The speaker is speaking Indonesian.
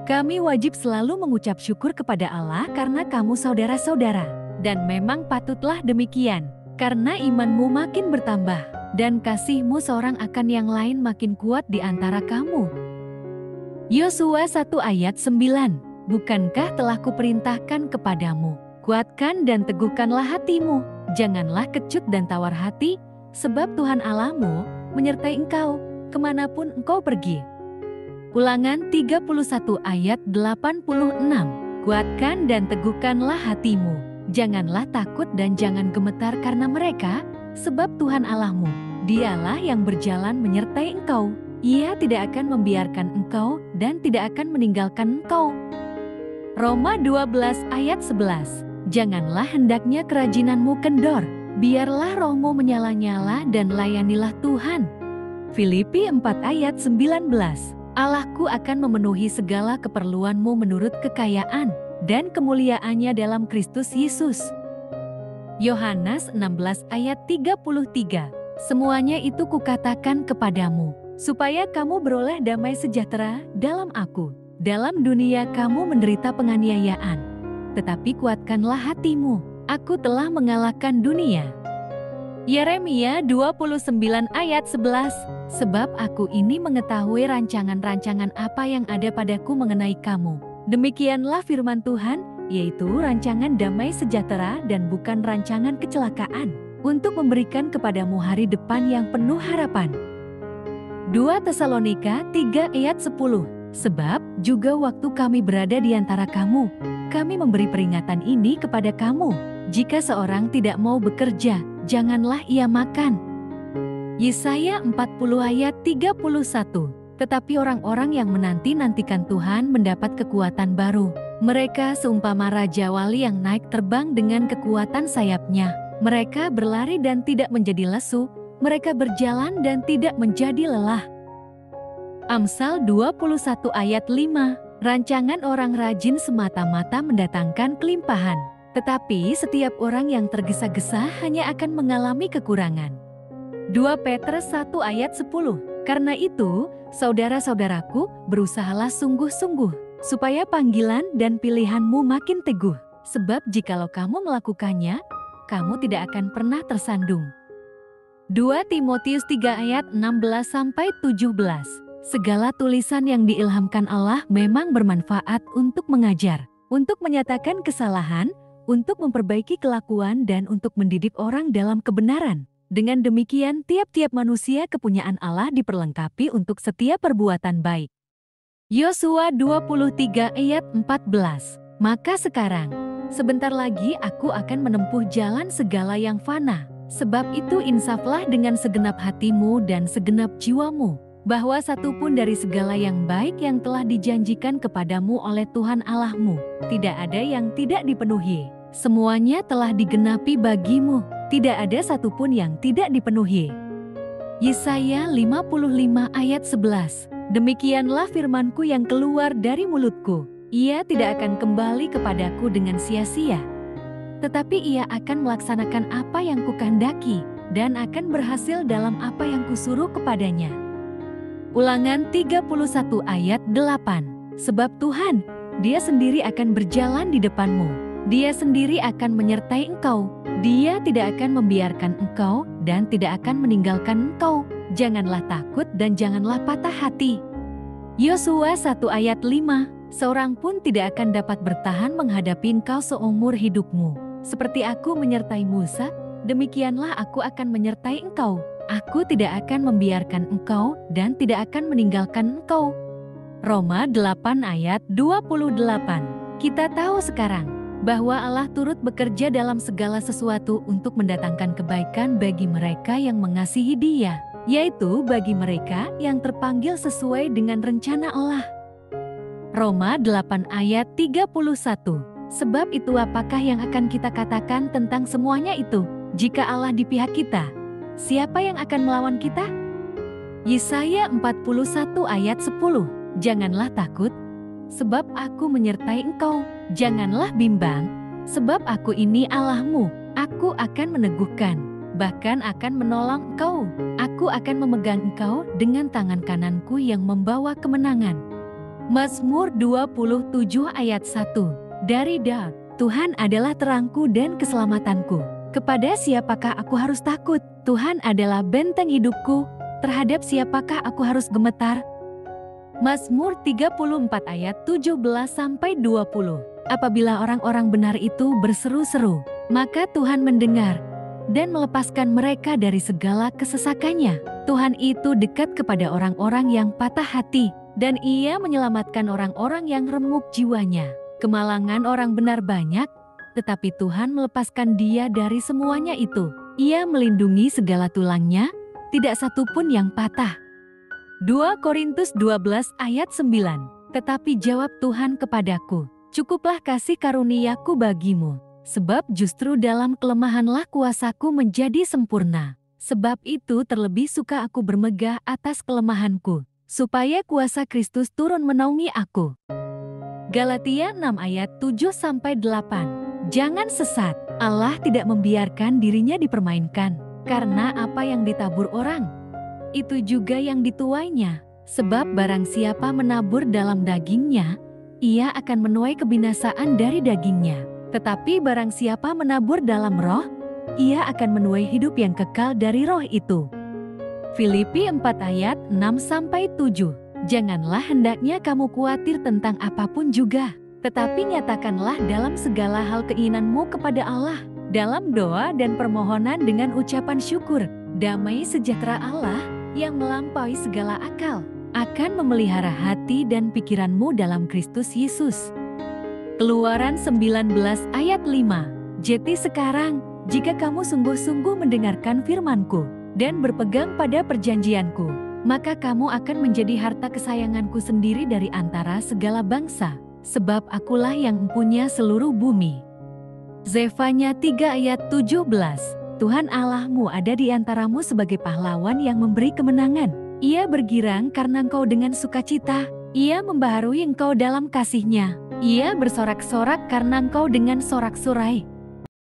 Kami wajib selalu mengucap syukur kepada Allah karena kamu saudara-saudara. Dan memang patutlah demikian, karena imanmu makin bertambah, dan kasihmu seorang akan yang lain makin kuat di antara kamu. Yosua 1 ayat 9. Bukankah telah kuperintahkan kepadamu, kuatkan dan teguhkanlah hatimu, janganlah kecut dan tawar hati, sebab Tuhan Allahmu menyertai engkau kemanapun engkau pergi. Ulangan 31 ayat 86. Kuatkan dan teguhkanlah hatimu, janganlah takut dan jangan gemetar karena mereka, sebab Tuhan Allahmu, Dialah yang berjalan menyertai engkau. Ia tidak akan membiarkan engkau dan tidak akan meninggalkan engkau. Roma 12 ayat 11. Janganlah hendaknya kerajinanmu kendor, biarlah rohmu menyala-nyala dan layanilah Tuhan. Filipi 4 ayat 19. Allahku akan memenuhi segala keperluanmu menurut kekayaan dan kemuliaannya dalam Kristus Yesus. Yohanes 16 ayat 33. Semuanya itu kukatakan kepadamu, supaya kamu beroleh damai sejahtera dalam aku. Dalam dunia kamu menderita penganiayaan, tetapi kuatkanlah hatimu, aku telah mengalahkan dunia. Yeremia 29 ayat 11. Sebab aku ini mengetahui rancangan-rancangan apa yang ada padaku mengenai kamu. Demikianlah firman Tuhan, yaitu rancangan damai sejahtera dan bukan rancangan kecelakaan, untuk memberikan kepadamu hari depan yang penuh harapan. 2 Tesalonika 3 ayat 10. Sebab juga waktu kami berada di antara kamu, kami memberi peringatan ini kepada kamu, jika seorang tidak mau bekerja, janganlah ia makan. Yesaya 40 ayat 31. Tetapi orang-orang yang menanti-nantikan Tuhan mendapat kekuatan baru. Mereka seumpama raja wali yang naik terbang dengan kekuatan sayapnya. Mereka berlari dan tidak menjadi lesu, mereka berjalan dan tidak menjadi lelah. Amsal 21 ayat 5. Rancangan orang rajin semata-mata mendatangkan kelimpahan, tetapi setiap orang yang tergesa-gesa hanya akan mengalami kekurangan. 2 Petrus 1 ayat 10. Karena itu, saudara-saudaraku, berusahalah sungguh-sungguh, supaya panggilan dan pilihanmu makin teguh. Sebab jikalau kamu melakukannya, kamu tidak akan pernah tersandung. 2 Timotius 3 ayat 16-17. Segala tulisan yang diilhamkan Allah memang bermanfaat untuk mengajar, untuk menyatakan kesalahan, untuk memperbaiki kelakuan dan untuk mendidik orang dalam kebenaran. Dengan demikian, tiap-tiap manusia kepunyaan Allah diperlengkapi untuk setiap perbuatan baik. Yosua 23 ayat 14. Maka sekarang, sebentar lagi aku akan menempuh jalan segala yang fana. Sebab itu insaflah dengan segenap hatimu dan segenap jiwamu, bahwa satupun dari segala yang baik yang telah dijanjikan kepadamu oleh Tuhan Allahmu, tidak ada yang tidak dipenuhi. Semuanya telah digenapi bagimu, tidak ada satupun yang tidak dipenuhi. Yesaya 55 ayat 11. Demikianlah firmanku yang keluar dari mulutku. Ia tidak akan kembali kepadaku dengan sia-sia, tetapi ia akan melaksanakan apa yang kukehendaki dan akan berhasil dalam apa yang kusuruh kepadanya. Ulangan 31 ayat 8. Sebab Tuhan, Dia sendiri akan berjalan di depanmu. Dia sendiri akan menyertai engkau. Dia tidak akan membiarkan engkau dan tidak akan meninggalkan engkau. Janganlah takut dan janganlah patah hati. Yosua 1 ayat 5. Seorang pun tidak akan dapat bertahan menghadapi engkau seumur hidupmu. Seperti aku menyertai Musa, demikianlah aku akan menyertai engkau. Aku tidak akan membiarkan engkau dan tidak akan meninggalkan engkau. Roma 8 ayat 28. Kita tahu sekarang bahwa Allah turut bekerja dalam segala sesuatu untuk mendatangkan kebaikan bagi mereka yang mengasihi Dia, yaitu bagi mereka yang terpanggil sesuai dengan rencana Allah. Roma 8 ayat 31. Sebab itu apakah yang akan kita katakan tentang semuanya itu? Jika Allah di pihak kita, siapa yang akan melawan kita? Yesaya 41 ayat 10. Janganlah takut, sebab aku menyertai engkau. Janganlah bimbang, sebab aku ini Allahmu. Aku akan meneguhkan, bahkan akan menolong engkau. Aku akan memegang engkau dengan tangan kananku yang membawa kemenangan. Mazmur 27 ayat 1. Dari Daud, Tuhan adalah terangku dan keselamatanku. Kepada siapakah aku harus takut? Tuhan adalah benteng hidupku. Terhadap siapakah aku harus gemetar? Mazmur 34 ayat 17-20. Apabila orang-orang benar itu berseru-seru, maka Tuhan mendengar dan melepaskan mereka dari segala kesesakannya. Tuhan itu dekat kepada orang-orang yang patah hati, dan Ia menyelamatkan orang-orang yang remuk jiwanya. Kemalangan orang benar banyak, tetapi Tuhan melepaskan dia dari semuanya itu. Ia melindungi segala tulangnya, tidak satu pun yang patah. 2 Korintus 12 ayat 9. Tetapi jawab Tuhan kepadaku, cukuplah kasih karuniaku bagimu, sebab justru dalam kelemahanlah kuasaku menjadi sempurna. Sebab itu terlebih suka aku bermegah atas kelemahanku, supaya kuasa Kristus turun menaungi aku. Galatia 6 ayat 7-8. Jangan sesat, Allah tidak membiarkan dirinya dipermainkan, karena apa yang ditabur orang, itu juga yang dituainya. Sebab barang siapa menabur dalam dagingnya, ia akan menuai kebinasaan dari dagingnya. Tetapi barang siapa menabur dalam roh, ia akan menuai hidup yang kekal dari roh itu. Filipi 4 ayat 6-7. Janganlah hendaknya kamu khawatir tentang apapun juga, tetapi nyatakanlah dalam segala hal keinginanmu kepada Allah, dalam doa dan permohonan dengan ucapan syukur. Damai sejahtera Allah, yang melampaui segala akal, akan memelihara hati dan pikiranmu dalam Kristus Yesus. Keluaran 19 ayat 5. Jadi sekarang, jika kamu sungguh-sungguh mendengarkan firman-Ku dan berpegang pada perjanjian-Ku, maka kamu akan menjadi harta kesayanganku sendiri dari antara segala bangsa, sebab akulah yang mempunyai seluruh bumi. Zefanya 3 ayat 17. Tuhan Allahmu ada di antaramu sebagai pahlawan yang memberi kemenangan. Ia bergirang karena engkau dengan sukacita. Ia membaharui engkau dalam kasih-Nya. Ia bersorak-sorak karena engkau dengan sorak-sorai.